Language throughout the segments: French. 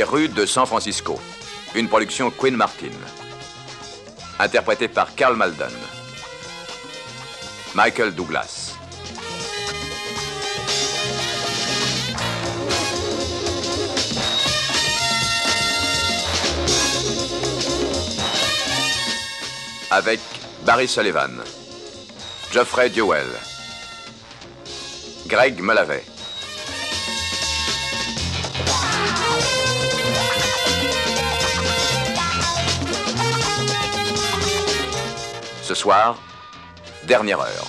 rues de San Francisco, une production Quinn Martin, interprétée par Karl Malden, Michael Douglas. Avec Barry Sullivan, Geoffrey Dewell, Greg Melavet. Ce soir, dernière heure.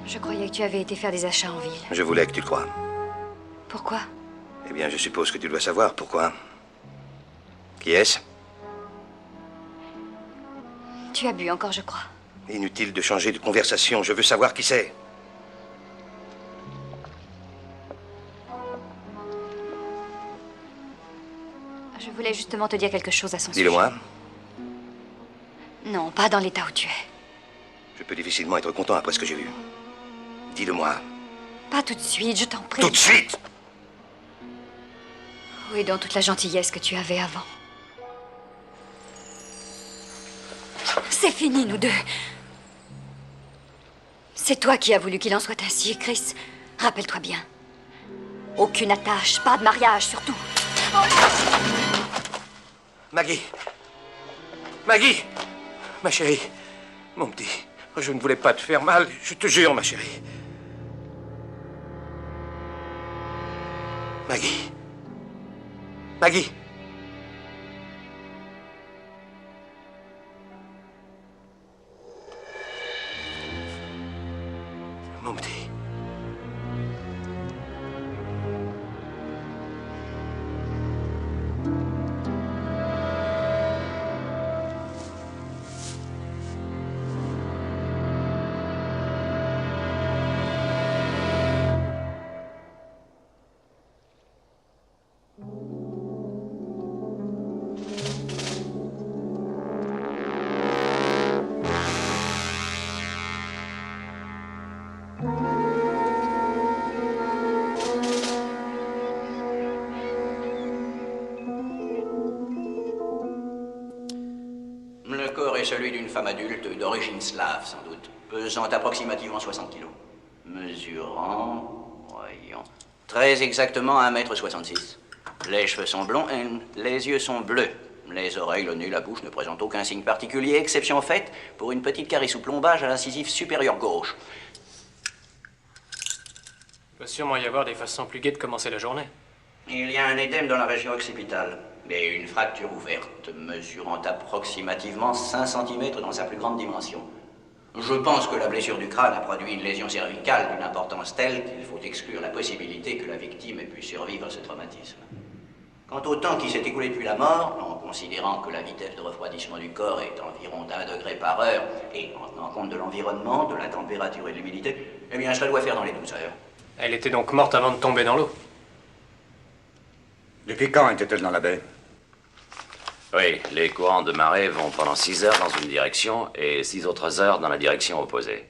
Je croyais que tu avais été faire des achats en ville. Je voulais que tu le crois. Pourquoi? Eh bien, je suppose que tu dois savoir pourquoi. Qui est-ce? Tu as bu encore, je crois. Inutile de changer de conversation. Je veux savoir qui c'est. Je voulais justement te dire quelque chose à son sujet. Dis-le-moi. Non, pas dans l'état où tu es. Je peux difficilement être content après ce que j'ai vu. Dis-le-moi. Pas tout de suite, je t'en prie. Tout de suite! Oui, dans toute la gentillesse que tu avais avant. C'est fini, nous deux. C'est toi qui as voulu qu'il en soit ainsi, Chris. Rappelle-toi bien. Aucune attache, pas de mariage, surtout. Maggie! Maggie! Ma chérie, mon petit, je ne voulais pas te faire mal, je te jure, ma chérie. Maggie. Maggie. Mon petit. Le corps est celui d'une femme adulte d'origine slave, sans doute, pesant approximativement 60 kilos. Mesurant, voyons, très exactement 1,66 m. Les cheveux sont blonds et les yeux sont bleus. Les oreilles, le nez, la bouche ne présentent aucun signe particulier, exception faite pour une petite carie sous plombage à l'incisif supérieur gauche. Il doit sûrement y avoir des façons plus gaies de commencer la journée. Il y a un édème dans la région occipitale et une fracture ouverte, mesurant approximativement 5 cm dans sa plus grande dimension. Je pense que la blessure du crâne a produit une lésion cervicale d'une importance telle qu'il faut exclure la possibilité que la victime ait pu survivre à ce traumatisme. Quant au temps qui s'est écoulé depuis la mort, en considérant que la vitesse de refroidissement du corps est environ d'1 degré par heure, et en tenant compte de l'environnement, de la température et de l'humidité, eh bien, cela doit faire dans les 12 heures. Elle était donc morte avant de tomber dans l'eau. Depuis quand était-elle dans la baie? Oui, les courants de marée vont pendant 6 heures dans une direction et 6 autres heures dans la direction opposée.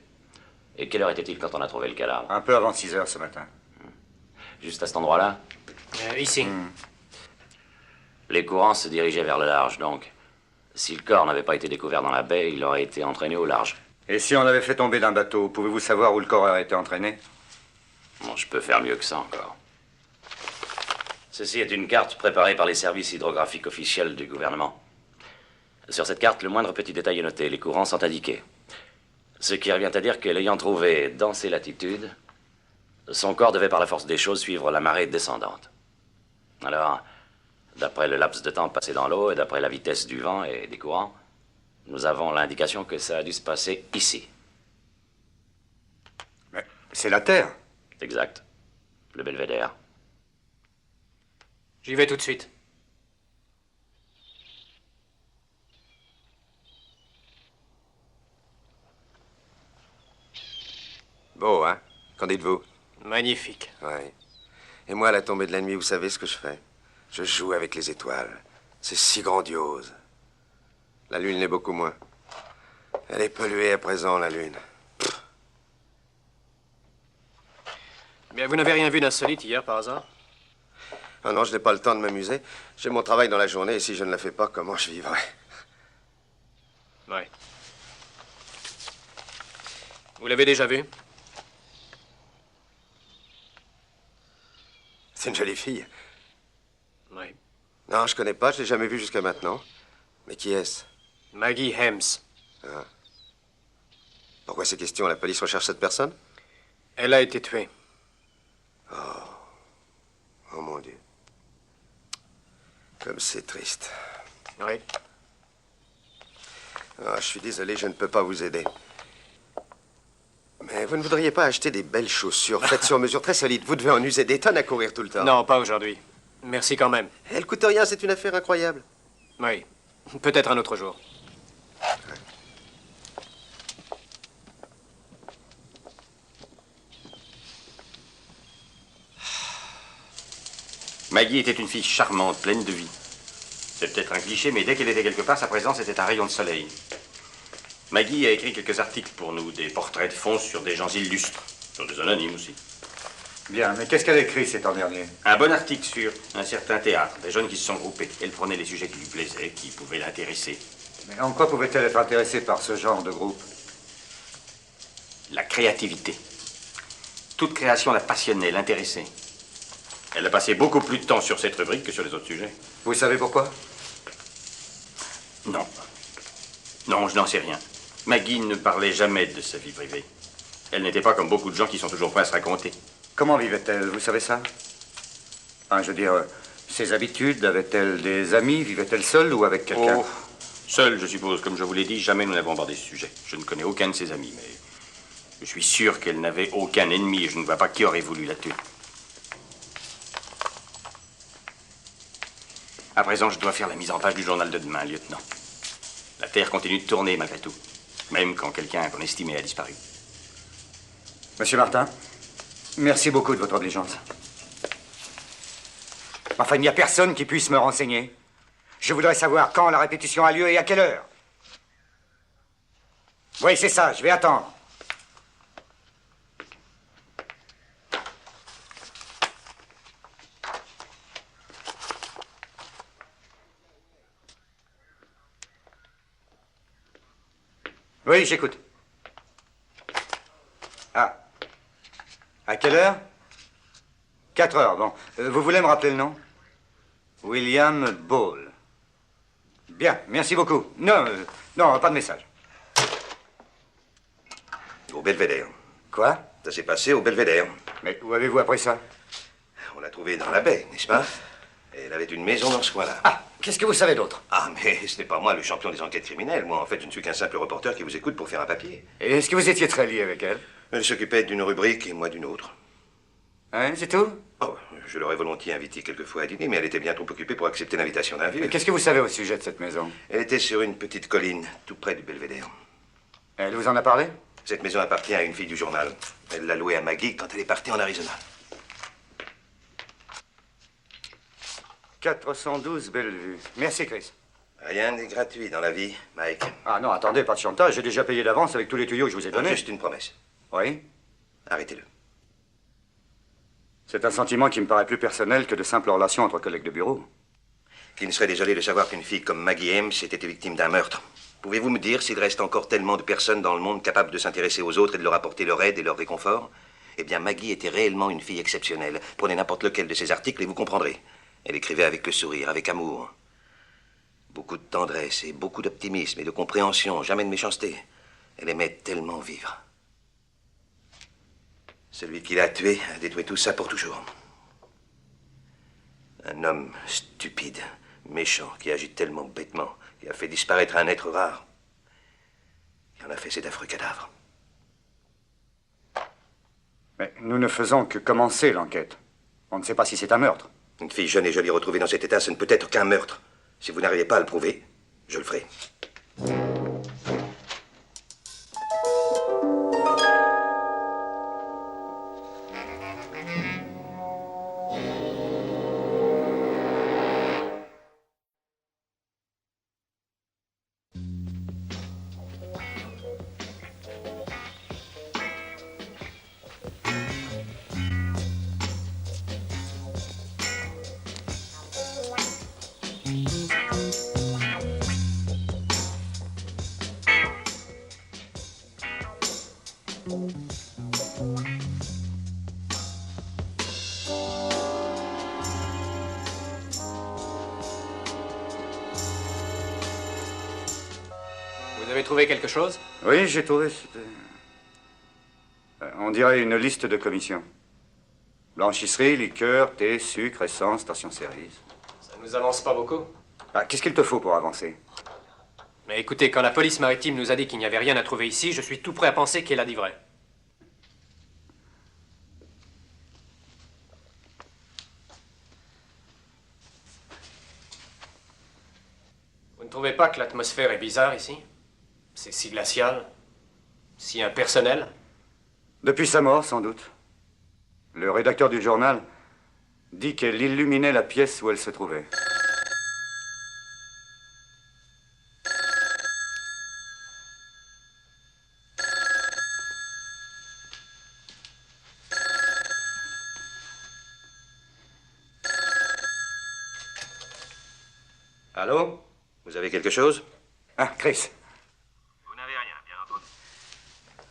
Et quelle heure était-il quand on a trouvé le cadavre? Un peu avant 6 heures ce matin. Juste à cet endroit-là? Ici. Les courants se dirigeaient vers le large, donc. Si le corps n'avait pas été découvert dans la baie, il aurait été entraîné au large. Et si on l'avait fait tomber d'un bateau, pouvez-vous savoir où le corps aurait été entraîné? Bon, je peux faire mieux que ça encore. Ceci est une carte préparée par les services hydrographiques officiels du gouvernement. Sur cette carte, le moindre petit détail est noté, les courants sont indiqués. Ce qui revient à dire que l'ayant trouvé dans ces latitudes, son corps devait par la force des choses suivre la marée descendante. Alors, d'après le laps de temps passé dans l'eau et d'après la vitesse du vent et des courants, nous avons l'indication que ça a dû se passer ici. Mais c'est la Terre. Exact. Le belvédère. J'y vais tout de suite. Beau, hein? Qu'en dites-vous? Magnifique. Ouais. Et moi, à la tombée de la nuit, vous savez ce que je fais? Je joue avec les étoiles. C'est si grandiose. La Lune l'est beaucoup moins. Elle est polluée à présent, la Lune. Bien, vous n'avez rien vu d'insolite hier, par hasard? Ah non, je n'ai pas le temps de m'amuser. J'ai mon travail dans la journée, et si je ne la fais pas, comment je vivrai? Oui. Vous l'avez déjà vu? C'est une jolie fille. Oui. Non, je connais pas, je l'ai jamais vue jusqu'à maintenant. Mais qui est-ce? Maggie Hems. Ah. Pourquoi ces questions? La police recherche cette personne? Elle a été tuée. Oh mon Dieu. Comme c'est triste. Oui. Ah, je suis désolé, je ne peux pas vous aider. Mais vous ne voudriez pas acheter des belles chaussures faites sur mesure, très solides. Vous devez en user des tonnes à courir tout le temps. Non, pas aujourd'hui. Merci quand même. Elle coûte rien, c'est une affaire incroyable. Oui. Peut-être un autre jour. Maggie était une fille charmante, pleine de vie. C'est peut-être un cliché, mais dès qu'elle était quelque part, sa présence était un rayon de soleil. Maggie a écrit quelques articles pour nous, des portraits de fond sur des gens illustres, sur des anonymes aussi. Bien, mais qu'est-ce qu'elle a écrit ces temps derniers? Un bon article sur un certain théâtre, des jeunes qui se sont groupés. Elle prenait les sujets qui lui plaisaient, qui pouvaient l'intéresser. Mais en quoi pouvait-elle être intéressée par ce genre de groupe? La créativité. Toute création la passionnait, l'intéressait. Elle a passé beaucoup plus de temps sur cette rubrique que sur les autres sujets. Vous savez pourquoi? Non. Non, je n'en sais rien. Maggie ne parlait jamais de sa vie privée. Elle n'était pas comme beaucoup de gens qui sont toujours prêts à se raconter. Comment vivait-elle, vous savez ça? Enfin, je veux dire, ses habitudes, avait-elle des amis? Vivait-elle seule ou avec quelqu'un? Oh, seule, je suppose. Comme je vous l'ai dit, jamais nous n'avons abordé ce sujet. Je ne connais aucun de ses amis, mais je suis sûr qu'elle n'avait aucun ennemi et je ne vois pas qui aurait voulu la tuer. À présent, je dois faire la mise en page du journal de demain, lieutenant. La Terre continue de tourner malgré tout, même quand quelqu'un qu'on estimait a disparu. Monsieur Martin, merci beaucoup de votre obligeance. Enfin, il n'y a personne qui puisse me renseigner. Je voudrais savoir quand la répétition a lieu et à quelle heure. Oui, c'est ça, je vais attendre. Oui, j'écoute. Ah. À quelle heure? 4 heures, bon. Vous voulez me rappeler le nom? William Ball. Bien, merci beaucoup. Non, non, pas de message. Au Belvédère. Quoi? Ça s'est passé au Belvédère. Mais où avez-vous appris ça? On l'a trouvée dans la baie, n'est-ce pas? Et elle avait une maison dans ce coin-là. Ah, qu'est-ce que vous savez d'autre? Ah, mais ce n'est pas moi le champion des enquêtes criminelles. Moi, en fait, je ne suis qu'un simple reporter qui vous écoute pour faire un papier. Et est-ce que vous étiez très lié avec elle? Elle s'occupait d'une rubrique et moi d'une autre. Hein, c'est tout? Oh, je l'aurais volontiers invitée quelquefois à dîner, mais elle était bien trop occupée pour accepter l'invitation d'un vieux. Mais qu'est-ce que vous savez au sujet de cette maison? Elle était sur une petite colline, tout près du Belvédère. Elle vous en a parlé? Cette maison appartient à une fille du journal. Elle l'a louée à Maggie quand elle est partie en Arizona. 412 Bellevue. Merci, Chris. Rien n'est gratuit dans la vie, Mike. Ah non, attendez, pas de chantage. J'ai déjà payé d'avance avec tous les tuyaux que je vous ai donnés. Juste une promesse. Oui? Arrêtez-le. C'est un sentiment qui me paraît plus personnel que de simples relations entre collègues de bureau. Qui ne serait désolé de savoir qu'une fille comme Maggie Ames ait été victime d'un meurtre. Pouvez-vous me dire s'il reste encore tellement de personnes dans le monde capables de s'intéresser aux autres et de leur apporter leur aide et leur réconfort? Eh bien, Maggie était réellement une fille exceptionnelle. Prenez n'importe lequel de ses articles et vous comprendrez. Elle écrivait avec le sourire, avec amour. Beaucoup de tendresse et beaucoup d'optimisme et de compréhension, jamais de méchanceté. Elle aimait tellement vivre. Celui qui l'a tuée a détruit tout ça pour toujours. Un homme stupide, méchant, qui agit tellement bêtement, qui a fait disparaître un être rare. Il en a fait cet affreux cadavre. Mais nous ne faisons que commencer l'enquête. On ne sait pas si c'est un meurtre. Une fille jeune et jolie retrouvée dans cet état, ce ne peut être qu'un meurtre. Si vous n'arrivez pas à le prouver, je le ferai. Vous avez trouvé quelque chose? Oui, j'ai trouvé. On dirait une liste de commissions. Blanchisserie, liqueur, thé, sucre, essence, station-service. Ça nous avance pas beaucoup. Ah, qu'est-ce qu'il te faut pour avancer? Mais écoutez, quand la police maritime nous a dit qu'il n'y avait rien à trouver ici, je suis tout prêt à penser qu'elle a dit vrai. Vous ne trouvez pas que l'atmosphère est bizarre ici? C'est si glacial, si impersonnel. Depuis sa mort, sans doute. Le rédacteur du journal dit qu'elle illuminait la pièce où elle se trouvait. Allô? Vous avez quelque chose? Ah, Chris. Vous n'avez rien, bien entendu.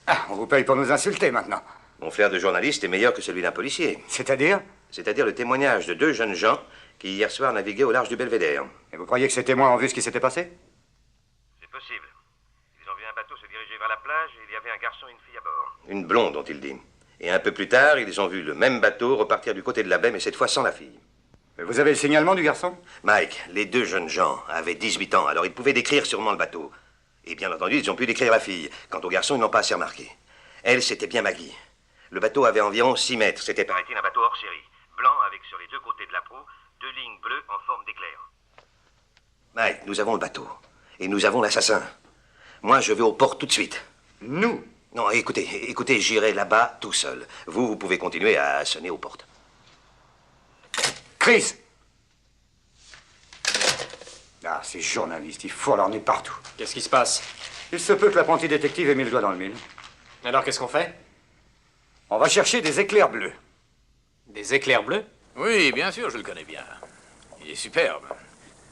Ah, on vous paye pour nous insulter maintenant. Mon flair de journaliste est meilleur que celui d'un policier. C'est-à-dire? C'est-à-dire le témoignage de deux jeunes gens qui hier soir naviguaient au large du Belvédère. Et vous croyez que ces témoins ont vu ce qui s'était passé? C'est possible. Ils ont vu un bateau se diriger vers la plage et il y avait un garçon et une fille à bord. Une blonde, ont-ils dit. Et un peu plus tard, ils ont vu le même bateau repartir du côté de la baie, mais cette fois sans la fille. Mais vous avez le signalement du garçon? Mike, les deux jeunes gens avaient 18 ans, alors ils pouvaient décrire sûrement le bateau. Et bien entendu, ils ont pu décrire la fille. Quant au garçon, ils n'ont pas assez remarqué. Elle, c'était bien Maggie. Le bateau avait environ 6 mètres. C'était, paraît-il, un bateau hors série. Blanc avec sur les deux côtés de la proue, 2 lignes bleues en forme d'éclair. Mike, nous avons le bateau. Et nous avons l'assassin. Moi, je vais au port tout de suite. Nous? Non, écoutez, j'irai là-bas tout seul. Vous pouvez continuer à sonner aux portes. Chris! Ah, ces journalistes, il faut leur nez partout. Qu'est-ce qui se passe? Il se peut que l'apprenti détective ait mis le doigt dans le mille. Alors qu'est-ce qu'on fait? On va chercher des éclairs bleus. Des éclairs bleus? Oui, bien sûr, je le connais bien. Il est superbe.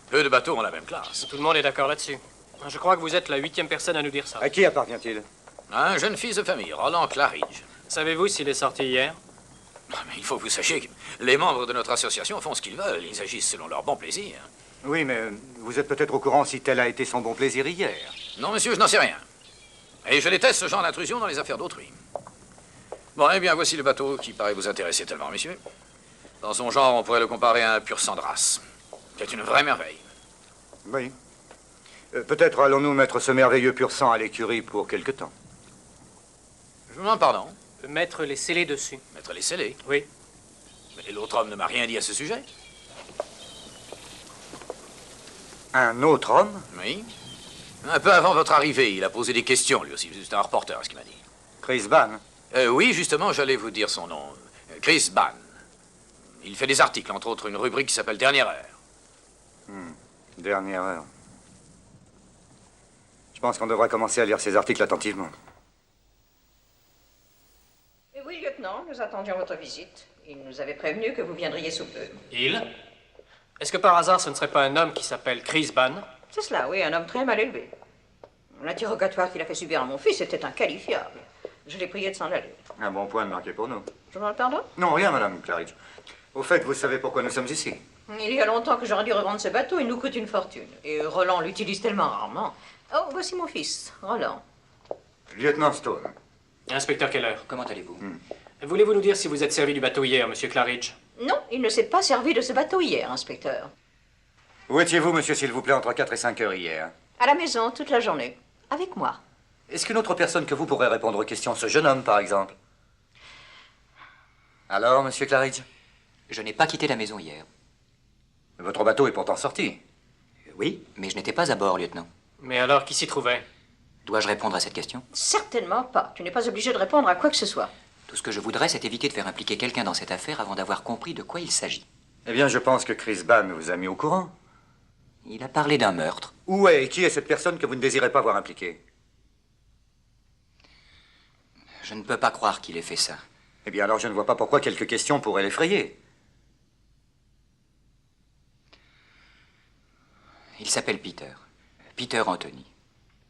Peu de bateaux ont la même classe. Tout le monde est d'accord là-dessus. Je crois que vous êtes la 8e personne à nous dire ça. À qui appartient-il? Un jeune fils de famille, Roland Claridge. Savez-vous s'il est sorti hier? Mais il faut que vous sachiez que les membres de notre association font ce qu'ils veulent. Ils agissent selon leur bon plaisir. Oui, mais vous êtes peut-être au courant si tel a été son bon plaisir hier. Non, monsieur, je n'en sais rien. Et je déteste ce genre d'intrusion dans les affaires d'autrui. Bon, eh bien, voici le bateau qui paraît vous intéresser tellement, messieurs. Dans son genre, on pourrait le comparer à un pur sang de race. C'est une vraie merveille. Oui. Peut-être allons-nous mettre ce merveilleux pur sang à l'écurie pour quelque temps. Je vous demande pardon. Mettre les scellés dessus. Mettre les scellés. Oui. Mais l'autre homme ne m'a rien dit à ce sujet. Un autre homme? Oui. Un peu avant votre arrivée, il a posé des questions, lui aussi. C'est un reporter, ce qu'il m'a dit. Chris Ban? Oui, justement, j'allais vous dire son nom. Chris Ban. Il fait des articles, entre autres une rubrique qui s'appelle Dernière Heure. Dernière heure. Je pense qu'on devrait commencer à lire ces articles attentivement. Oui, lieutenant, nous attendions votre visite. Il nous avait prévenu que vous viendriez sous peu. Il? Est-ce que par hasard ce ne serait pas un homme qui s'appelle Chris Ban? C'est cela, oui, un homme très mal élevé. L'interrogatoire qu'il a fait subir à mon fils était inqualifiable. Je l'ai prié de s'en aller. Un bon point de marquer pour nous. Je vous demande pardon? Non, rien, Madame Claridge. Au fait, vous savez pourquoi nous sommes ici? Il y a longtemps que j'aurais dû revendre ce bateau, il nous coûte une fortune. Et Roland l'utilise tellement rarement. Oh, voici mon fils, Roland. Lieutenant Stone. Inspecteur Keller. Comment allez-vous? Voulez-vous nous dire si vous êtes servi du bateau hier, monsieur Claridge? Non, il ne s'est pas servi de ce bateau hier, inspecteur. Où étiez-vous, monsieur, s'il vous plaît, entre 4 et 5 heures hier? À la maison, toute la journée. Avec moi. Est-ce qu'une autre personne que vous pourrait répondre aux questions? Ce jeune homme, par exemple? Alors, monsieur Claridge? Je n'ai pas quitté la maison hier. Votre bateau est pourtant sorti. Oui, mais je n'étais pas à bord, lieutenant. Mais alors, qui s'y trouvait? Dois-je répondre à cette question? Certainement pas. Tu n'es pas obligé de répondre à quoi que ce soit. Tout ce que je voudrais, c'est éviter de faire impliquer quelqu'un dans cette affaire avant d'avoir compris de quoi il s'agit. Eh bien, je pense que Chris Ban vous a mis au courant. Il a parlé d'un meurtre. Où est et qui est cette personne que vous ne désirez pas voir impliquée? Je ne peux pas croire qu'il ait fait ça. Eh bien, alors je ne vois pas pourquoi quelques questions pourraient l'effrayer. Il s'appelle Peter. Peter Anthony.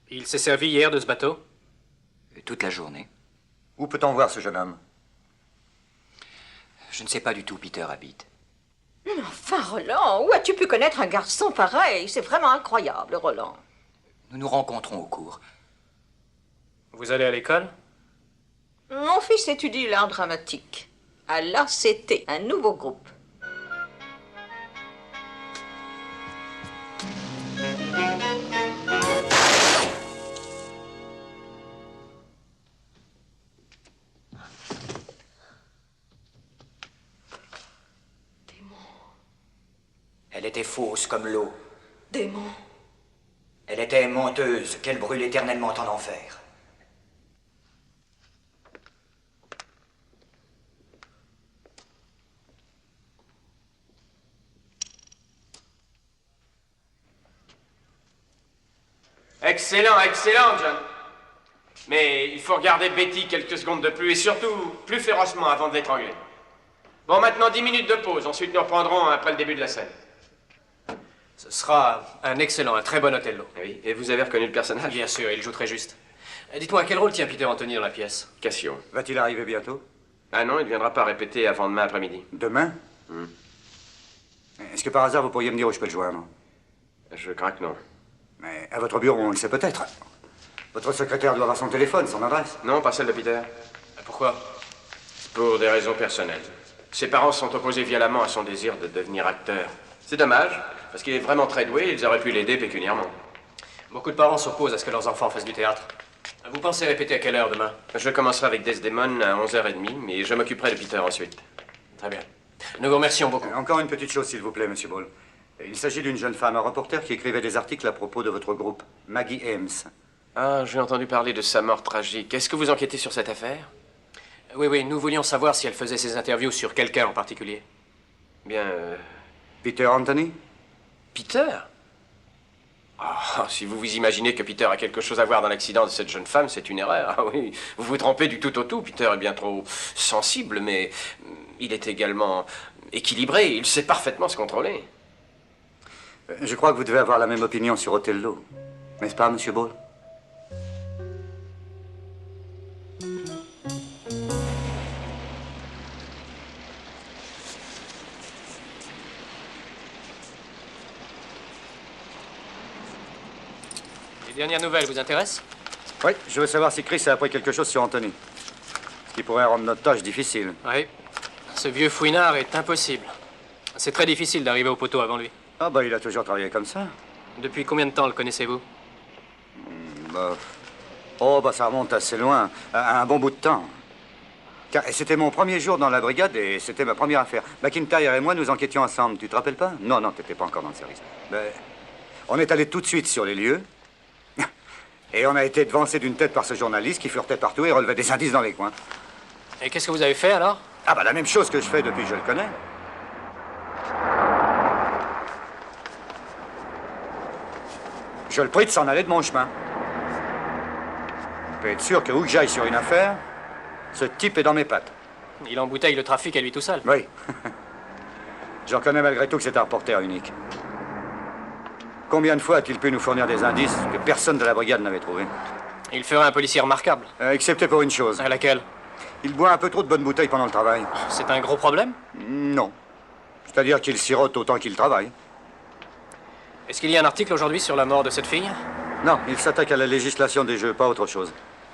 Il s'est servi hier de ce bateau? Toute la journée. Où peut-on voir ce jeune homme? Je ne sais pas du tout où Peter habite. Mais enfin, Roland, où as-tu pu connaître un garçon pareil? C'est vraiment incroyable, Roland. Nous nous rencontrons au cours. Vous allez à l'école? Mon fils étudie l'art dramatique. À l'ACT, un nouveau groupe. Elle était fausse comme l'eau. Démon. Elle était menteuse, qu'elle brûle éternellement en enfer. Excellent, excellent, John. Mais il faut regarder Betty quelques secondes de plus et surtout plus férocement avant de l'étrangler. Bon, maintenant 10 minutes de pause. Ensuite, nous reprendrons après le début de la scène. Ce sera un excellent, un très bon Othello. Oui, et vous avez reconnu le personnage? Bien sûr, il joue très juste. Dites-moi, quel rôle tient Peter Anthony dans la pièce? Cassio. Va-t-il arriver bientôt? Ah non, il ne viendra pas répéter avant demain après-midi. Demain? Est-ce que par hasard vous pourriez me dire où je peux le joindre? Je crains que non. Mais à votre bureau, on le sait peut-être. Votre secrétaire doit avoir son téléphone, son adresse. Non, pas celle de Peter. Pourquoi? Pour des raisons personnelles. Ses parents se sont opposés violemment à son désir de devenir acteur. C'est dommage, parce qu'il est vraiment très doué, ils auraient pu l'aider pécuniairement. Beaucoup de parents s'opposent à ce que leurs enfants fassent du théâtre. Vous pensez répéter à quelle heure demain? Je commencerai avec Desdemone à 11h30, mais je m'occuperai de Peter ensuite. Très bien. Nous vous remercions beaucoup. Encore une petite chose, s'il vous plaît, Monsieur Ball. Il s'agit d'une jeune femme, un reporter qui écrivait des articles à propos de votre groupe, Maggie Ames. Ah, j'ai entendu parler de sa mort tragique. Est-ce que vous enquêtez sur cette affaire? Oui, nous voulions savoir si elle faisait ses interviews sur quelqu'un en particulier. Bien, Peter Anthony? Peter? Ah, si vous vous imaginez que Peter a quelque chose à voir dans l'accident de cette jeune femme, c'est une erreur. Ah oui, vous vous trompez du tout au tout. Peter est bien trop sensible, mais il est également équilibré. Il sait parfaitement se contrôler. Je crois que vous devez avoir la même opinion sur Othello. N'est-ce pas, Monsieur Ball? dernières nouvelles vous intéressent? Oui, je veux savoir si Chris a appris quelque chose sur Anthony. Ce qui pourrait rendre notre tâche difficile. Oui. Ce vieux fouinard est impossible. C'est très difficile d'arriver au poteau avant lui. Ah bah, il a toujours travaillé comme ça. Depuis combien de temps le connaissez-vous? Oh, bah ça remonte assez loin. Un bon bout de temps. Car c'était mon premier jour dans la brigade et c'était ma première affaire. McIntyre et moi, nous enquêtions ensemble. Tu te rappelles pas? Non, non, t'étais pas encore dans le service. Mais on est allé tout de suite sur les lieux. Et on a été devancé d'une tête par ce journaliste qui furetait partout et relevait des indices dans les coins. Et qu'est-ce que vous avez fait alors? Ah bah la même chose que je fais depuis que je le connais. Je le prie de s'en aller de mon chemin. Vous pouvez être sûr que où que j'aille sur une affaire, ce type est dans mes pattes. Il embouteille le trafic à lui tout seul. Oui. J'en connais malgré tout que c'est un reporter unique. Combien de fois a-t-il pu nous fournir des indices que personne de la brigade n'avait trouvés? Il ferait un policier remarquable. Excepté pour une chose. À laquelle? Il boit un peu trop de bonnes bouteilles pendant le travail. C'est un gros problème? Non. C'est-à-dire qu'il sirote autant qu'il travaille. Est-ce qu'il y a un article aujourd'hui sur la mort de cette fille? Non, il s'attaque à la législation des jeux, pas autre chose.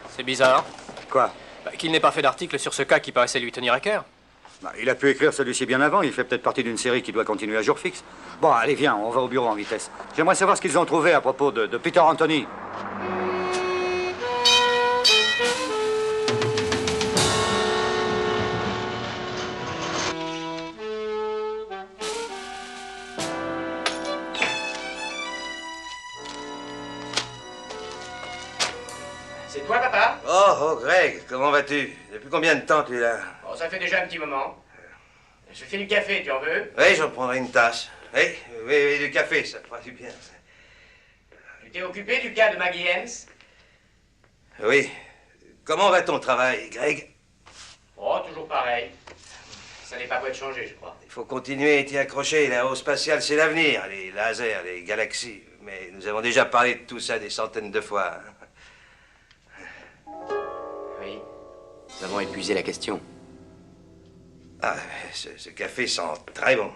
C'est bizarre. Quoi? Qu'il n'ait pas fait d'article sur ce cas qui paraissait lui tenir à cœur. Il a pu écrire celui-ci bien avant. Il fait peut-être partie d'une série qui doit continuer à jour fixe. Bon, allez, viens, on va au bureau en vitesse. J'aimerais savoir ce qu'ils ont trouvé à propos de Peter Anthony. C'est toi, papa? Oh, Greg, comment vas-tu? Depuis combien de temps tu es là? Bon, ça fait déjà un petit moment. Je fais du café, tu en veux? Oui, j'en prendrai une tasse. Oui, du café, ça fera du bien. Tu t'es occupé du cas de Maggie Hems? Oui. Comment va ton travail, Greg? Oh, toujours pareil. Ça n'est pas prêt de changer, je crois. Il faut continuer à t'y accrocher. L'aérospatiale, c'est l'avenir. Les lasers, les galaxies. Mais nous avons déjà parlé de tout ça des centaines de fois. Oui. Nous avons épuisé la question. Ah, ce café sent très bon.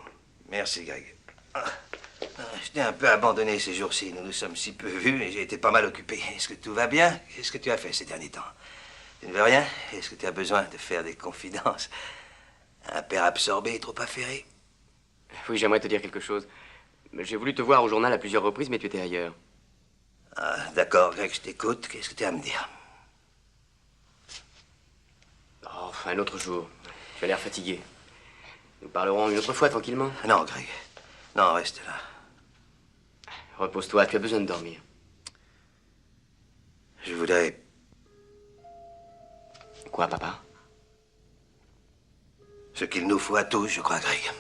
Merci, Greg. Je t'ai un peu abandonné ces jours-ci. Nous nous sommes si peu vus et j'ai été pas mal occupé. Est-ce que tout va bien? Qu'est-ce que tu as fait ces derniers temps? Tu ne veux rien? Est-ce que tu as besoin de faire des confidences? Un père absorbé, trop affairé? Oui, j'aimerais te dire quelque chose. J'ai voulu te voir au journal à plusieurs reprises, mais tu étais ailleurs. Ah, d'accord, Greg, je t'écoute. Qu'est-ce que tu as à me dire? Oh, un autre jour. Tu as l'air fatigué. Nous parlerons une autre fois, tranquillement. Non, Greg. Non, reste là. Repose-toi, tu as besoin de dormir. Je voudrais... Quoi, papa? Ce qu'il nous faut à tous, je crois, Greg.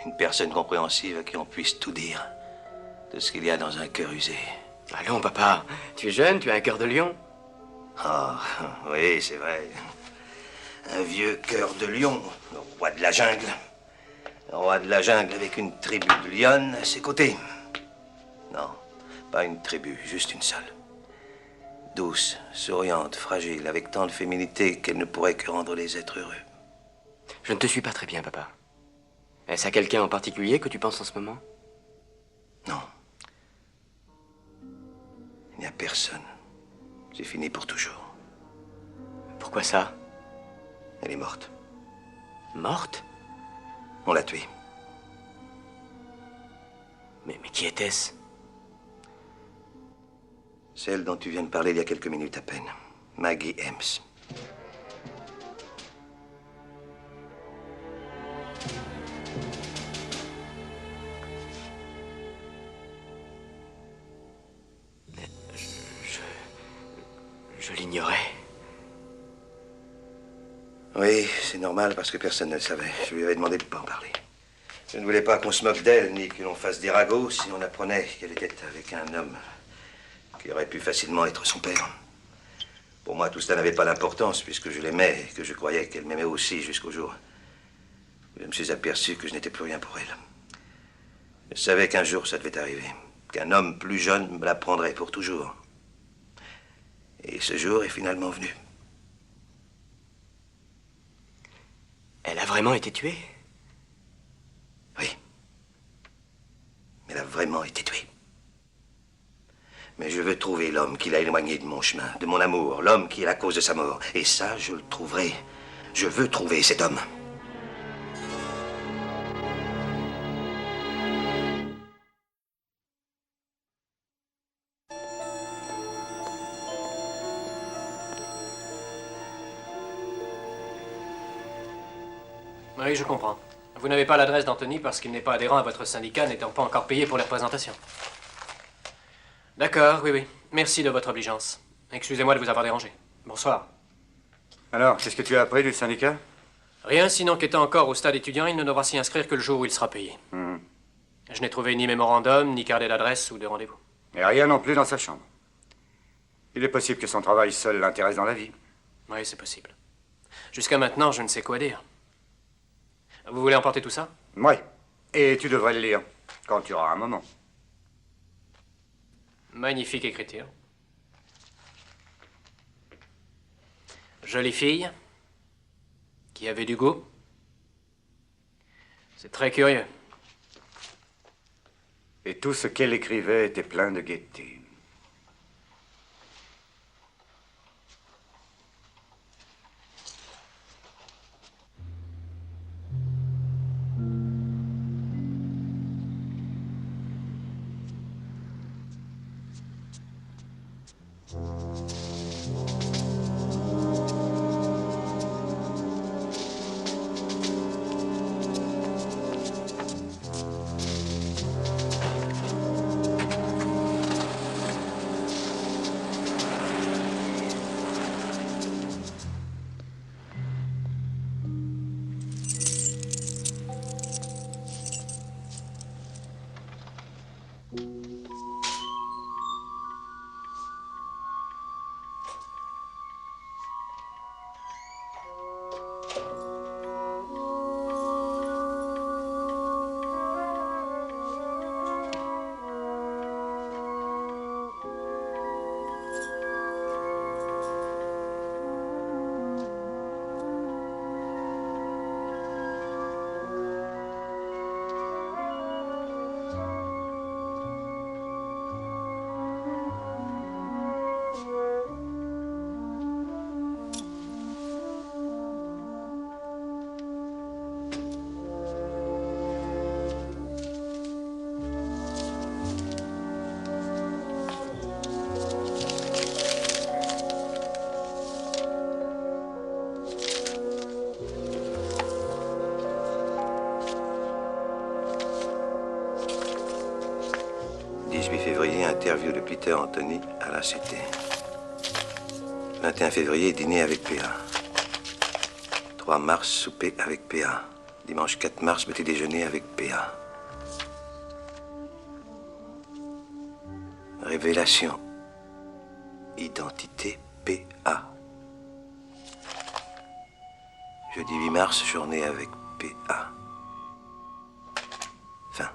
Une personne compréhensive à qui on puisse tout dire. De ce qu'il y a dans un cœur usé. Allons, papa. Tu es jeune, tu as un cœur de lion. Ah, oui, c'est vrai. Un vieux cœur de lion, le roi de la jungle. Le roi de la jungle avec une tribu de lionnes à ses côtés. Non, pas une tribu, juste une seule. Douce, souriante, fragile, avec tant de féminité qu'elle ne pourrait que rendre les êtres heureux. Je ne te suis pas très bien, papa. Est-ce à quelqu'un en particulier que tu penses en ce moment? Non. Il n'y a personne. C'est fini pour toujours. Pourquoi ça? Elle est morte. Morte? On l'a tuée. Mais qui était-ce? Celle dont tu viens de parler il y a quelques minutes à peine. Maggie Hems. Je l'ignorais. Oui, c'est normal parce que personne ne le savait. Je lui avais demandé de ne pas en parler. Je ne voulais pas qu'on se moque d'elle, ni que l'on fasse des ragots si on apprenait qu'elle était avec un homme qui aurait pu facilement être son père. Pour moi, tout cela n'avait pas d'importance puisque je l'aimais et que je croyais qu'elle m'aimait aussi jusqu'au jour où je me suis aperçu que je n'étais plus rien pour elle. Je savais qu'un jour ça devait arriver, qu'un homme plus jeune me la prendrait pour toujours. Et ce jour est finalement venu. Elle a vraiment été tuée? Oui. Elle a vraiment été tuée. Mais je veux trouver l'homme qui l'a éloigné de mon chemin, de mon amour, l'homme qui est la cause de sa mort. Et ça, je le trouverai. Je veux trouver cet homme. Oui, je comprends. Vous n'avez pas l'adresse d'Anthony parce qu'il n'est pas adhérent à votre syndicat, n'étant pas encore payé pour les représentations. D'accord, oui, oui. Merci de votre obligeance. Excusez-moi de vous avoir dérangé. Bonsoir. Alors, qu'est-ce que tu as appris du syndicat? Rien, sinon qu'étant encore au stade étudiant, il ne devra s'y inscrire que le jour où il sera payé. Je n'ai trouvé ni mémorandum, ni carnet d'adresse ou de rendez-vous. Et rien non plus dans sa chambre. Il est possible que son travail seul l'intéresse dans la vie. Oui, c'est possible. Jusqu'à maintenant, je ne sais quoi dire. Vous voulez emporter tout ça? Oui. Et tu devrais le lire, quand tu auras un moment. Magnifique écriture. Jolie fille. Qui avait du goût. C'est très curieux. Et tout ce qu'elle écrivait était plein de gaieté. Interview de Peter Anthony à la CT. 21 février, dîner avec PA. 3 mars, souper avec PA. Dimanche 4 mars, petit déjeuner avec PA. Révélation. Identité PA. Jeudi 8 mars, journée avec PA. Fin.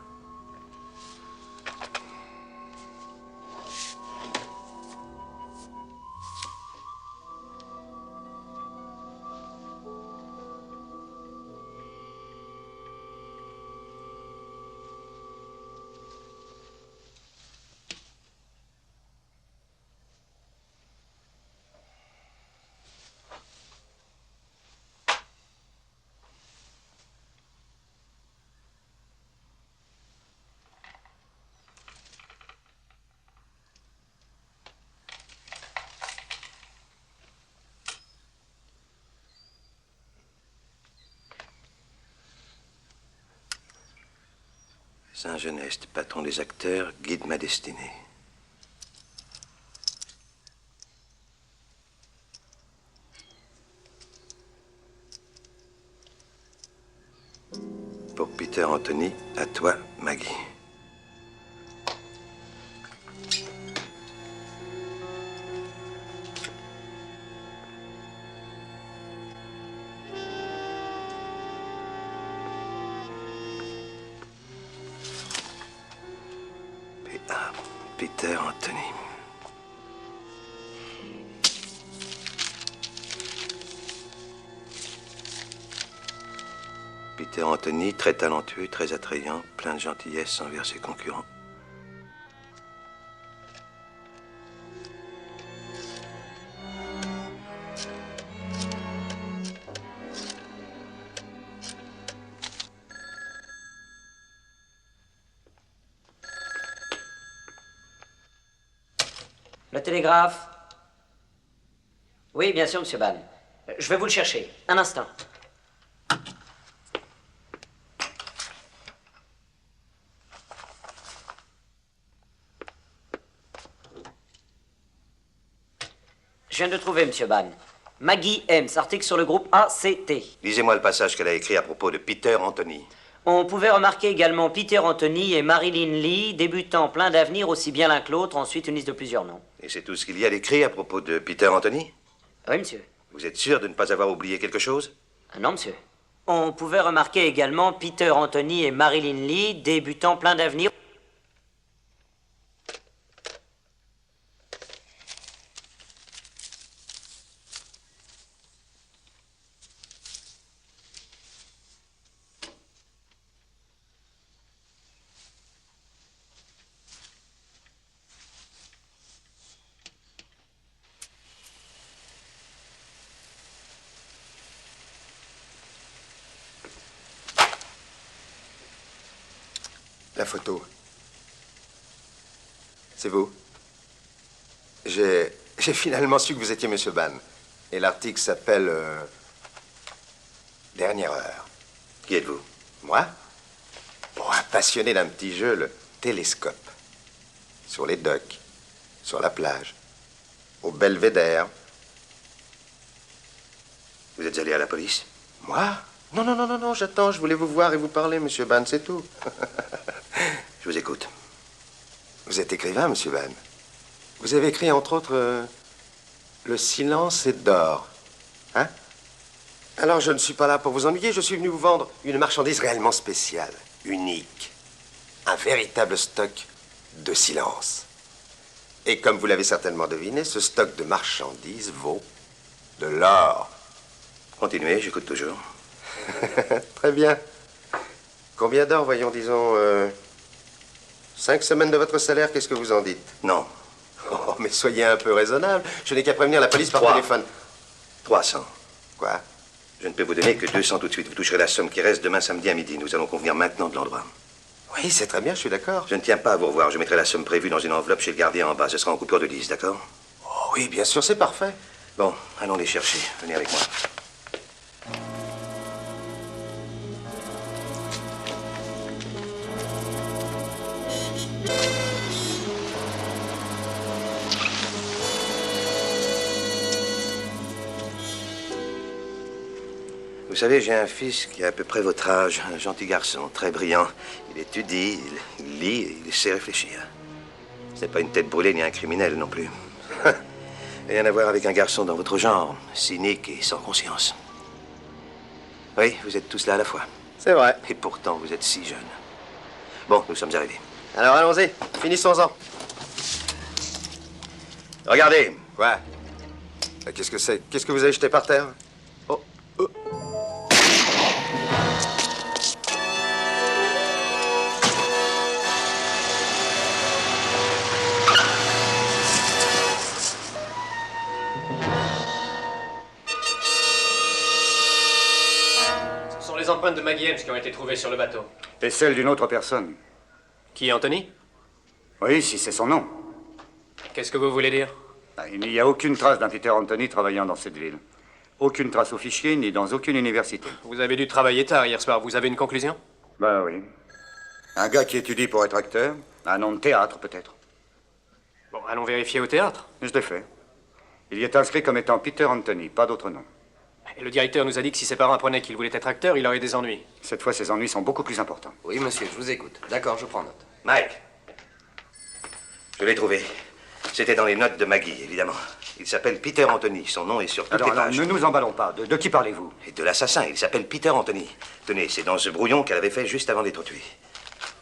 Saint-Genest, patron des acteurs, guide ma destinée. Pour Peter Anthony, à toi, Maggie. Peter Anthony. Peter Anthony, très talentueux, très attrayant, plein de gentillesse envers ses concurrents. Le télégraphe. Oui, bien sûr, monsieur Ban. Je vais vous le chercher. Un instant. Je viens de trouver, monsieur Ban. Maggie Hems, article sur le groupe ACT. Lisez-moi le passage qu'elle a écrit à propos de Peter Anthony. On pouvait remarquer également Peter Anthony et Marilyn Lee, débutants pleins d'avenir, aussi bien l'un que l'autre. Ensuite, une liste de plusieurs noms. Et c'est tout ce qu'il y a d'écrit à propos de Peter Anthony? Oui, monsieur. Vous êtes sûr de ne pas avoir oublié quelque chose? Non, monsieur. On pouvait remarquer également Peter Anthony et Marilyn Lee, débutants pleins d'avenir. La photo. C'est vous? J'ai finalement su que vous étiez Monsieur Ban. Et l'article s'appelle... Dernière heure. Qui êtes-vous? Moi? Bon, un passionné d'un petit jeu, le télescope. Sur les docks, sur la plage, au belvédère. Vous êtes allé à la police? Moi? Non, j'attends, je voulais vous voir et vous parler, Monsieur Ban, c'est tout. Je vous écoute. Vous êtes écrivain, Monsieur Ban. Vous avez écrit, entre autres, Le silence est d'or. Hein? Alors, je ne suis pas là pour vous ennuyer, je suis venu vous vendre une marchandise réellement spéciale, unique. Un véritable stock de silence. Et comme vous l'avez certainement deviné, ce stock de marchandises vaut de l'or. Continuez, j'écoute toujours. Très bien. Combien d'or, voyons, disons, 5 semaines de votre salaire, qu'est-ce que vous en dites? Non. Oh, mais soyez un peu raisonnable. Je n'ai qu'à prévenir la police par téléphone. 300. Quoi? Je ne peux vous donner que 200 tout de suite. Vous toucherez la somme qui reste demain samedi à midi. Nous allons convenir maintenant de l'endroit. Oui, c'est très bien, je suis d'accord. Je ne tiens pas à vous revoir. Je mettrai la somme prévue dans une enveloppe chez le gardien en bas. Ce sera en coupure de 10, d'accord? Oh, oui, bien sûr, c'est parfait. Bon, allons les chercher. Venez avec moi. Vous savez, j'ai un fils qui a à peu près votre âge, un gentil garçon, très brillant. Il étudie, il lit, et il sait réfléchir. Ce n'est pas une tête brûlée ni un criminel non plus. Rien à voir avec un garçon dans votre genre, cynique et sans conscience. Oui, vous êtes tous là à la fois. C'est vrai. Et pourtant, vous êtes si jeune. Bon, nous sommes arrivés. Alors, allons-y, finissons-en. Regardez. Quoi? Qu'est-ce que c'est? Qu'est-ce que vous avez jeté par terre? Oh, Ce sont les empreintes de Maggie Hems qui ont été trouvées sur le bateau. Et celle d'une autre personne. Qui, Anthony? Oui, si c'est son nom. Qu'est-ce que vous voulez dire? Il n'y a aucune trace d'un Peter Anthony travaillant dans cette ville. Aucune trace au fichier, ni dans aucune université. Vous avez dû travailler tard hier soir. Vous avez une conclusion? Bah oui. Un gars qui étudie pour être acteur. Un nom de théâtre, peut-être. Bon, allons vérifier au théâtre. Je l'ai fait. Il y est inscrit comme étant Peter Anthony, pas d'autre nom. Et le directeur nous a dit que si ses parents apprenaient qu'il voulait être acteur, il aurait des ennuis. Cette fois, ses ennuis sont beaucoup plus importants. Oui, monsieur, je vous écoute. D'accord, je prends note. Mike. Je l'ai trouvé. C'était dans les notes de Maggie, évidemment. Il s'appelle Peter Anthony. Son nom est sur toutes les pages. Ne nous emballons pas. De qui parlez-vous? Et de l'assassin. Il s'appelle Peter Anthony. Tenez, c'est dans ce brouillon qu'elle avait fait juste avant d'être tuée.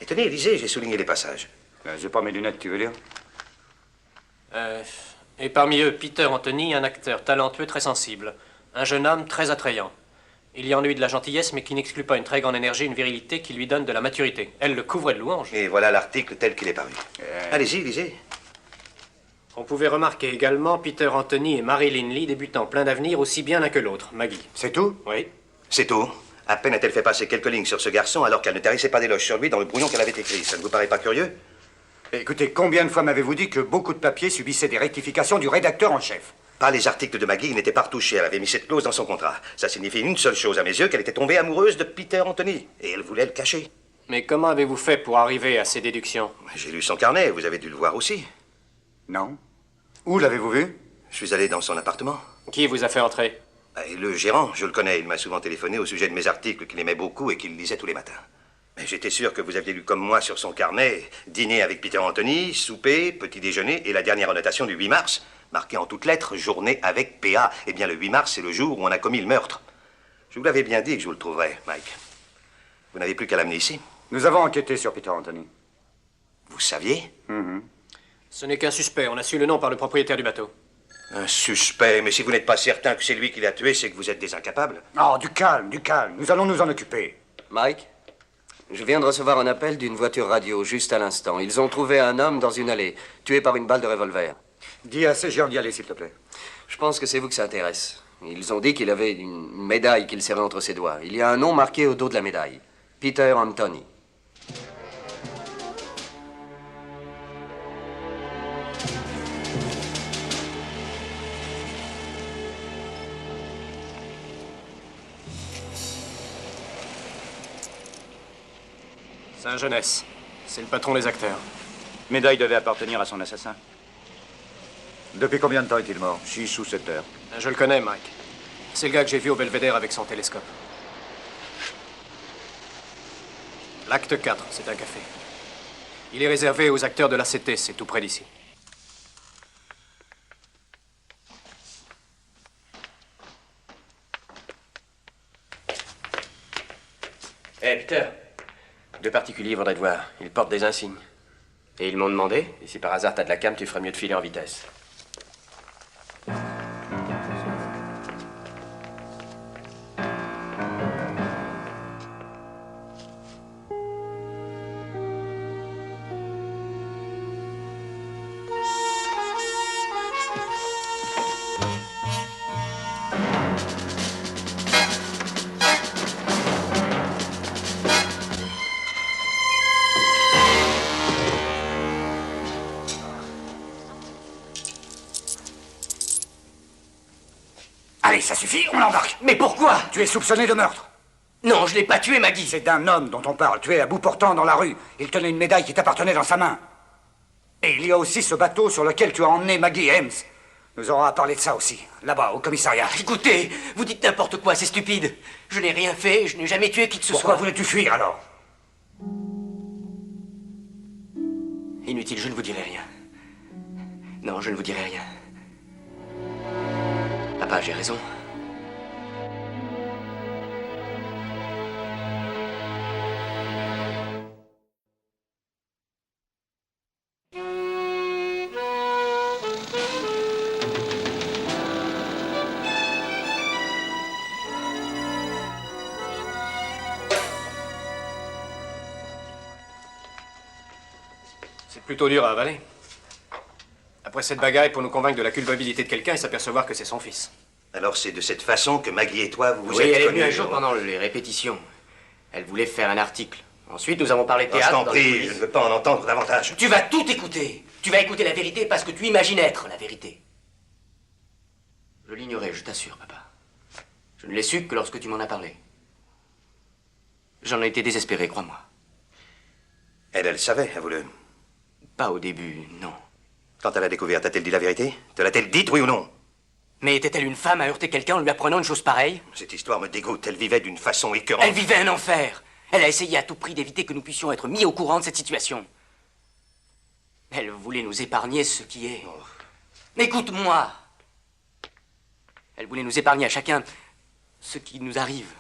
Et tenez, lisez, j'ai souligné les passages. J'ai pas mes lunettes, tu veux dire? Et parmi eux, Peter Anthony, un acteur talentueux, très sensible. Un jeune homme très attrayant. Il y a en lui de la gentillesse, mais qui n'exclut pas une très grande énergie, une virilité qui lui donne de la maturité. Elle le couvrait de louanges. Et voilà l'article tel qu'il est paru. Allez-y, lisez. On pouvait remarquer également Peter Anthony et Marilyn Lee débutant plein d'avenir, aussi bien l'un que l'autre. Maggie. C'est tout? Oui. C'est tout. À peine a-t-elle fait passer quelques lignes sur ce garçon alors qu'elle ne tarissait pas d'éloges sur lui dans le brouillon qu'elle avait écrit. Ça ne vous paraît pas curieux? Écoutez, combien de fois m'avez-vous dit que beaucoup de papiers subissaient des rectifications du rédacteur en chef? Pas les articles de Maggie, ils n'étaient pas retouchés. Elle avait mis cette clause dans son contrat. Ça signifie une seule chose à mes yeux, qu'elle était tombée amoureuse de Peter Anthony. Et elle voulait le cacher. Mais comment avez-vous fait pour arriver à ces déductions? J'ai lu son carnet, vous avez dû le voir aussi. Non. Où l'avez-vous vu? Je suis allé dans son appartement. Qui vous a fait entrer? Et le gérant, je le connais. Il m'a souvent téléphoné au sujet de mes articles qu'il aimait beaucoup et qu'il lisait tous les matins. Mais j'étais sûr que vous aviez lu comme moi sur son carnet dîner avec Peter Anthony, souper, petit déjeuner et la dernière annotation du 8 mars, marquée en toutes lettres, journée avec PA. Eh bien, le 8 mars, c'est le jour où on a commis le meurtre. Je vous l'avais bien dit que je vous le trouverais, Mike. Vous n'avez plus qu'à l'amener ici. Nous avons enquêté sur Peter Anthony. Vous saviez? Ce n'est qu'un suspect. On a su le nom par le propriétaire du bateau. Un suspect, mais si vous n'êtes pas certain que c'est lui qui l'a tué, c'est que vous êtes des incapables. Oh, du calme, du calme. Nous allons nous en occuper. Mike, je viens de recevoir un appel d'une voiture radio juste à l'instant. Ils ont trouvé un homme dans une allée, tué par une balle de revolver. Dis à ces gens d'y aller, s'il te plaît. Je pense que c'est vous que ça intéresse. Ils ont dit qu'il avait une médaille qu'il serrait entre ses doigts. Il y a un nom marqué au dos de la médaille. Peter Anthony. Saint-Jeunesse. C'est le patron des acteurs. Médaille devait appartenir à son assassin. Depuis combien de temps est-il mort? 6 ou 7 heures. Je le connais, Mike. C'est le gars que j'ai vu au Belvédère avec son télescope. L'acte 4, c'est un café. Il est réservé aux acteurs de l'ACT, c'est tout près d'ici. Hé, Peter. 2 particuliers voudraient te voir. Ils portent des insignes. Et ils m'ont demandé, et si par hasard t'as de la cam, tu ferais mieux de filer en vitesse. Allez, ça suffit, on l'embarque. Mais pourquoi? Tu es soupçonné de meurtre. Non, je l'ai pas tué, Maggie. C'est d'un homme dont on parle, tué à bout portant dans la rue. Il tenait une médaille qui t'appartenait dans sa main. Et il y a aussi ce bateau sur lequel tu as emmené Maggie Hems. Nous aurons à parler de ça aussi, là-bas, au commissariat. Écoutez, vous dites n'importe quoi, c'est stupide. Je n'ai rien fait, je n'ai jamais tué qui que ce soit. Pourquoi voulais-tu fuir, alors? Inutile, je ne vous dirai rien. Non, je ne vous dirai rien. Papa, j'ai raison. C'est plutôt dur à avaler. Après cette bagaille, pour nous convaincre de la culpabilité de quelqu'un et s'apercevoir que c'est son fils. Alors c'est de cette façon que Maggie et toi, vous vous Oui, êtes elle est connus. venue un jour pendant les répétitions. Elle voulait faire un article. Ensuite, nous avons parlé théâtre. Je t'en dans les prie, coulisses. je ne veux pas en entendre davantage. Tu vas tout écouter. Tu vas écouter la vérité parce que tu imagines être la vérité. Je l'ignorais, je t'assure, papa. Je ne l'ai su que lorsque tu m'en as parlé. J'en ai été désespéré, crois-moi. Elle savait, avoue-le. Pas au début, non. Quand elle a découvert, t'a-t-elle dit la vérité? Te l'a-t-elle dite, oui ou non? Mais était-elle une femme à heurter quelqu'un en lui apprenant une chose pareille? Cette histoire me dégoûte. Elle vivait d'une façon écœurante. Elle vivait un enfer. Elle a essayé à tout prix d'éviter que nous puissions être mis au courant de cette situation. Elle voulait nous épargner ce qui est. Écoute-moi. Elle voulait nous épargner à chacun ce qui nous arrive.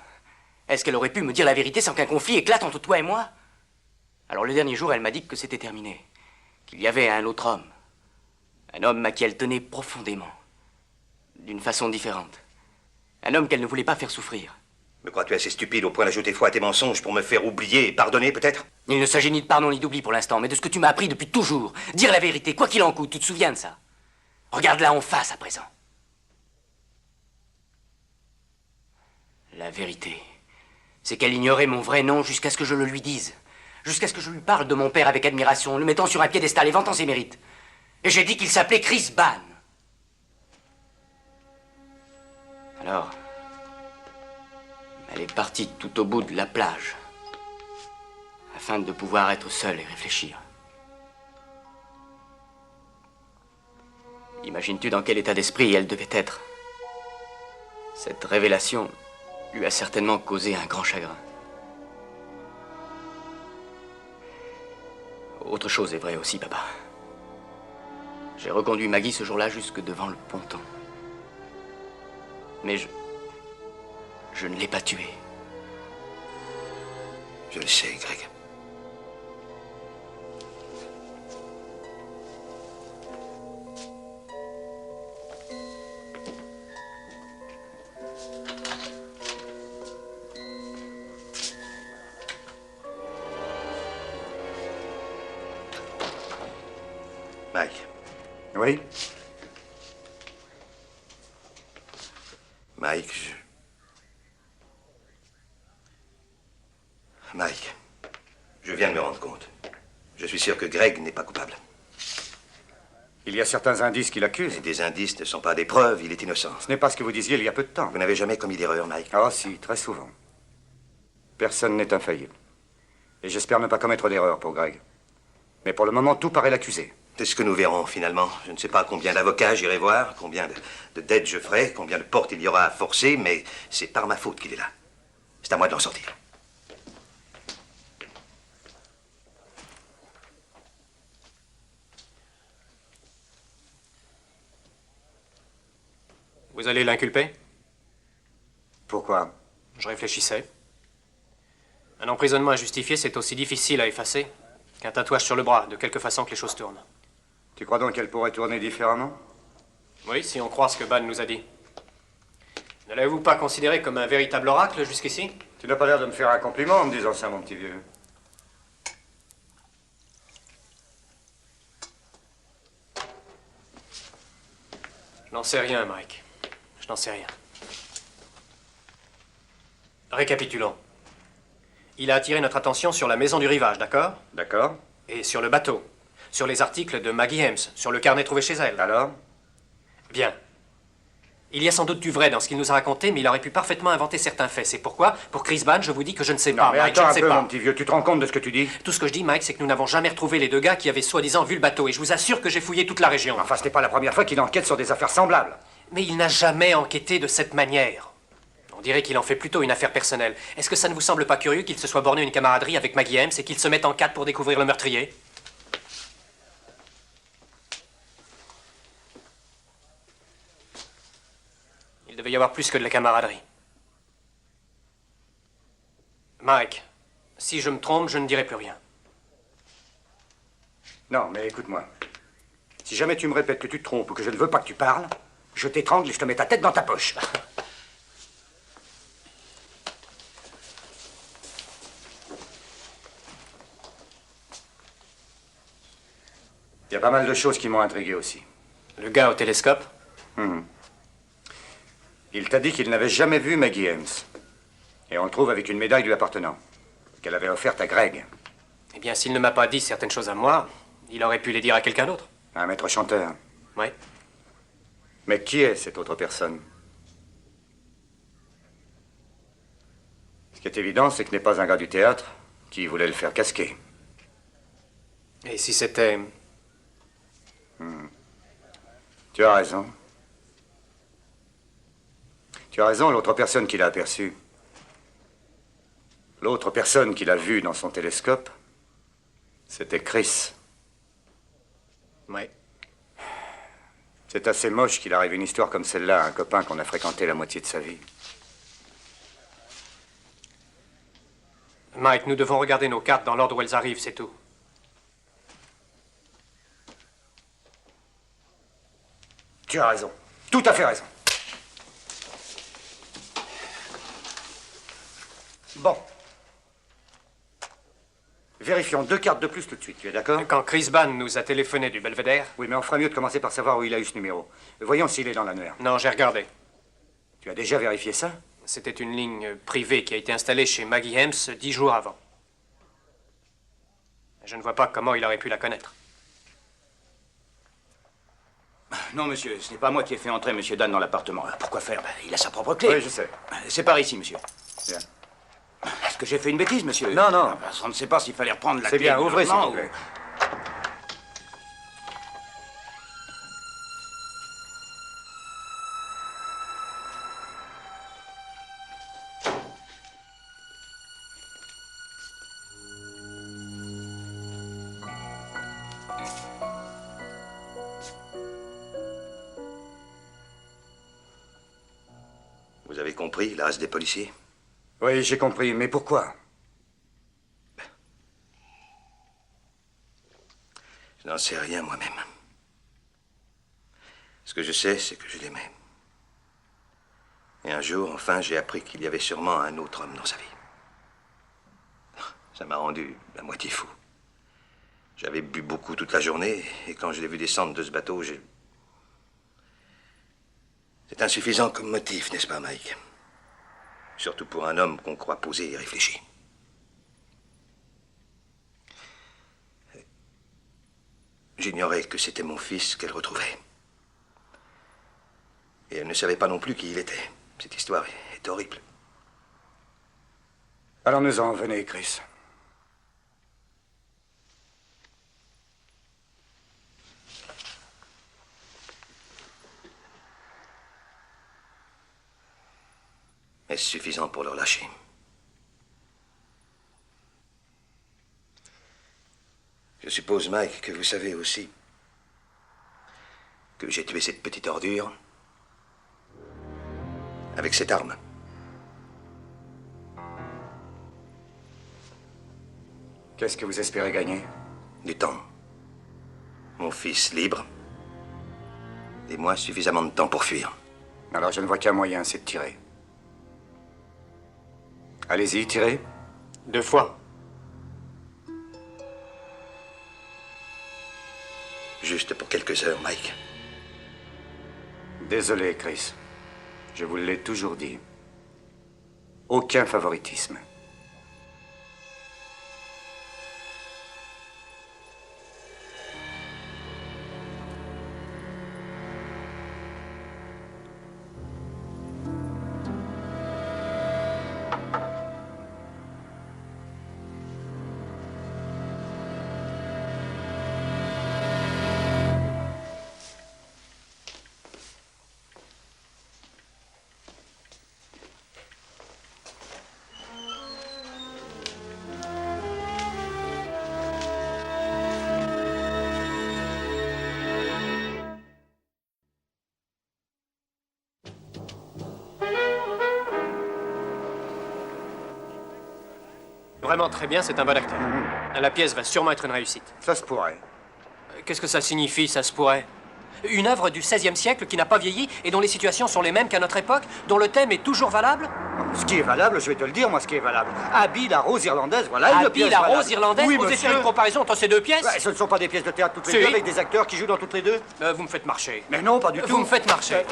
Est-ce qu'elle aurait pu me dire la vérité sans qu'un conflit éclate entre toi et moi? Alors le dernier jour, elle m'a dit que c'était terminé. Qu'il y avait un autre homme. Un homme à qui elle tenait profondément. D'une façon différente. Un homme qu'elle ne voulait pas faire souffrir. Me crois-tu assez stupide au point d'ajouter foi à tes mensonges pour me faire oublier et pardonner, peut-être? Il ne s'agit ni de pardon ni d'oubli pour l'instant, mais de ce que tu m'as appris depuis toujours. Dire la vérité, quoi qu'il en coûte, tu te souviens de ça? Regarde-la en face à présent. La vérité, c'est qu'elle ignorait mon vrai nom jusqu'à ce que je le lui dise. Jusqu'à ce que je lui parle de mon père avec admiration, le mettant sur un piédestal et vantant ses mérites. Et j'ai dit qu'il s'appelait Chris Ban. Alors, elle est partie tout au bout de la plage, afin de pouvoir être seule et réfléchir. Imagines-tu dans quel état d'esprit elle devait être? Cette révélation lui a certainement causé un grand chagrin. Autre chose est vraie aussi, papa. J'ai reconduit Maggie ce jour-là jusque devant le ponton. Mais je ne l'ai pas tuée. Je le sais, Greg. Mike. Oui? Mike, Mike, je viens de me rendre compte. Je suis sûr que Greg n'est pas coupable. Il y a certains indices qui l'accusent. Mais des indices ne sont pas des preuves, il est innocent. Ce n'est pas ce que vous disiez il y a peu de temps. Vous n'avez jamais commis d'erreur, Mike? Ah si, très souvent. Personne n'est infaillible. Et j'espère ne pas commettre d'erreur pour Greg. Mais pour le moment, tout paraît l'accuser. C'est ce que nous verrons, finalement. Je ne sais pas combien d'avocats j'irai voir, combien de dettes je ferai, combien de portes il y aura à forcer, mais c'est par ma faute qu'il est là. C'est à moi de l'en sortir. Vous allez l'inculper? Pourquoi? Je réfléchissais. Un emprisonnement injustifié, c'est aussi difficile à effacer qu'un tatouage sur le bras, de quelque façon que les choses tournent. Tu crois donc qu'elle pourrait tourner différemment? Oui, si on croit ce que Ban nous a dit. Ne l'avez-vous pas considéré comme un véritable oracle jusqu'ici? Tu n'as pas l'air de me faire un compliment en me disant ça, mon petit vieux. Je n'en sais rien, Mike. Je n'en sais rien. Récapitulons. Il a attiré notre attention sur la maison du rivage, d'accord? D'accord. Et sur le bateau. Sur les articles de Maggie Hems, sur le carnet trouvé chez elle. Alors? Bien. Il y a sans doute du vrai dans ce qu'il nous a raconté, mais il aurait pu parfaitement inventer certains faits. C'est pourquoi, pour Chris Ban, je vous dis que je ne sais pas, mais Mike, attends je ne un sais peu, pas. mon petit vieux, tu te rends compte de ce que tu dis? Tout ce que je dis, Mike, c'est que nous n'avons jamais retrouvé les deux gars qui avaient soi-disant vu le bateau, et je vous assure que j'ai fouillé toute la région. Enfin, ce n'est pas la première fois qu'il enquête sur des affaires semblables. Mais il n'a jamais enquêté de cette manière. On dirait qu'il en fait plutôt une affaire personnelle. Est-ce que ça ne vous semble pas curieux qu'il se soit borné une camaraderie avec Maggie Hems et qu'il se mette en quatre pour découvrir le meurtrier? Il devait y avoir plus que de la camaraderie. Mike, si je me trompe, je ne dirai plus rien. Non, mais écoute-moi. Si jamais tu me répètes que tu te trompes ou que je ne veux pas que tu parles, je t'étrangle et je te mets ta tête dans ta poche. Il y a pas mal de choses qui m'ont intrigué aussi. Le gars au télescope? Il t'a dit qu'il n'avait jamais vu Maggie Hems. Et on le trouve avec une médaille lui appartenant, qu'elle avait offerte à Greg. Eh bien, s'il ne m'a pas dit certaines choses à moi, il aurait pu les dire à quelqu'un d'autre. Un maître chanteur. Oui. Mais qui est cette autre personne? Ce qui est évident, c'est que ce n'est pas un gars du théâtre qui voulait le faire casquer. Et si c'était... Tu as raison. Tu as raison, l'autre personne qu'il a aperçue. L'autre personne qu'il a vue dans son télescope, c'était Chris. Oui. C'est assez moche qu'il arrive une histoire comme celle-là à un copain qu'on a fréquenté la moitié de sa vie. Mike, nous devons regarder nos cartes dans l'ordre où elles arrivent, c'est tout. Tu as raison. Tout à fait raison. Bon. Vérifions 2 cartes de plus tout de suite, tu es d'accord? Quand Chris Ban nous a téléphoné du Belvédère... Oui, mais on fera mieux de commencer par savoir où il a eu ce numéro. Voyons s'il est dans l'annuaire. Non, j'ai regardé. Tu as déjà vérifié ça? C'était une ligne privée qui a été installée chez Maggie Hems 10 jours avant. Je ne vois pas comment il aurait pu la connaître. Non, monsieur, ce n'est pas moi qui ai fait entrer monsieur Dan dans l'appartement. Pourquoi faire? Il a sa propre clé. Oui, je sais. C'est par ici, monsieur. Bien. Est-ce que j'ai fait une bêtise, monsieur? Non, non. On ne sait pas s'il fallait reprendre la C'est clé. bien, ouvrez, s'il maintenant vous plaît. Vous avez compris, la race des policiers? Oui, j'ai compris, mais pourquoi? Je n'en sais rien moi-même. Ce que je sais, c'est que je l'aimais. Et un jour, enfin, j'ai appris qu'il y avait sûrement un autre homme dans sa vie. Ça m'a rendu à moitié fou. J'avais bu beaucoup toute la journée, et quand je l'ai vu descendre de ce bateau, j'ai... C'est insuffisant comme motif, n'est-ce pas, Mike? Surtout pour un homme qu'on croit posé et réfléchi. J'ignorais que c'était mon fils qu'elle retrouvait. Et elle ne savait pas non plus qui il était. Cette histoire est horrible. Allons-nous-en, venez, Chris. Est-ce suffisant pour le relâcher? Je suppose, Mike, que vous savez aussi que j'ai tué cette petite ordure avec cette arme. Qu'est-ce que vous espérez gagner? Du temps. Mon fils libre. Et moi, suffisamment de temps pour fuir. Alors je ne vois qu'un moyen, c'est de tirer. Allez-y, tirez. 2 fois. Juste pour quelques heures, Mike. Désolé, Chris. Je vous l'ai toujours dit. Aucun favoritisme. Vraiment très bien, c'est un bon acteur. La pièce va sûrement être une réussite. Ça se pourrait. Qu'est-ce que ça signifie, ça se pourrait? Une œuvre du XVIe siècle qui n'a pas vieilli et dont les situations sont les mêmes qu'à notre époque, dont le thème est toujours valable? Ce qui est valable, je vais te le dire, moi, ce qui est valable. Abby, la rose irlandaise, voilà une Abby, pièce la valable. rose irlandaise? Oui, Vous monsieur. essayez une comparaison entre ces deux pièces? Ouais, ce ne sont pas des pièces de théâtre toutes les Si. deux, avec des acteurs qui jouent dans toutes les deux. Vous me faites marcher. Mais non, pas du tout. Vous me faites marcher.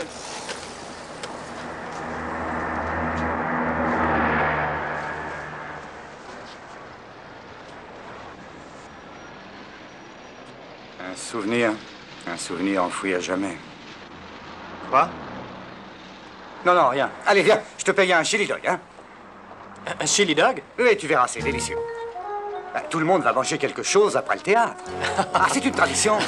Un souvenir enfoui à jamais. Quoi? Non, non, rien. Allez, viens, je te paye un chili dog, hein? Un chili dog? Oui, tu verras, c'est délicieux. Tout le monde va manger quelque chose après le théâtre. Ah, c'est une tradition.